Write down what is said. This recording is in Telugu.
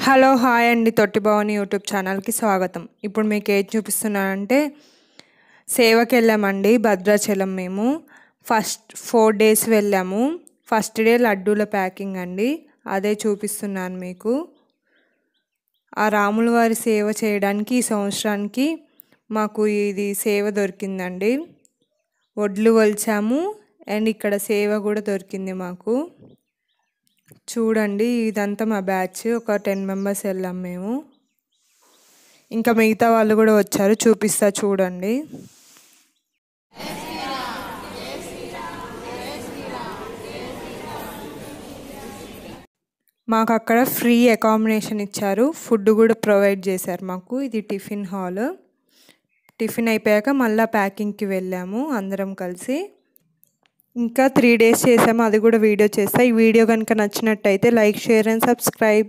హలో హాయ్ అండి, తొట్టి భవాని యూట్యూబ్ ఛానల్కి స్వాగతం. ఇప్పుడు మీకు ఏది చూపిస్తున్నానంటే సేవకి వెళ్ళామండి భద్రాచలం. మేము ఫస్ట్ 4 days వెళ్ళాము. ఫస్ట్ డే లడ్డూల ప్యాకింగ్ అండి, అదే చూపిస్తున్నాను మీకు. ఆ రాముల వారి సేవ చేయడానికి ఈ సంవత్సరానికి మాకు ఇది సేవ దొరికిందండి. వడ్లు వలిచాము అండ్ ఇక్కడ సేవ కూడా దొరికింది మాకు. చూడండి, ఇదంతా మా బ్యాచ్, ఒక 10 members వెళ్ళాం మేము. ఇంకా మిగతా వాళ్ళు కూడా వచ్చారు, చూపిస్తా చూడండి. మాకు అక్కడ ఫ్రీ అకామిడేషన్ ఇచ్చారు, ఫుడ్ కూడా ప్రొవైడ్ చేశారు మాకు. ఇది టిఫిన్ హాల్. టిఫిన్ అయిపోయాక మళ్ళీ ప్యాకింగ్కి వెళ్ళాము అందరం కలిసి. ఇంకా 3 days చేసాము, అది కూడా వీడియో చేస్తా. ఈ వీడియో కనుక నచ్చినట్టయితే లైక్, షేర్ అండ్ సబ్స్క్రైబ్.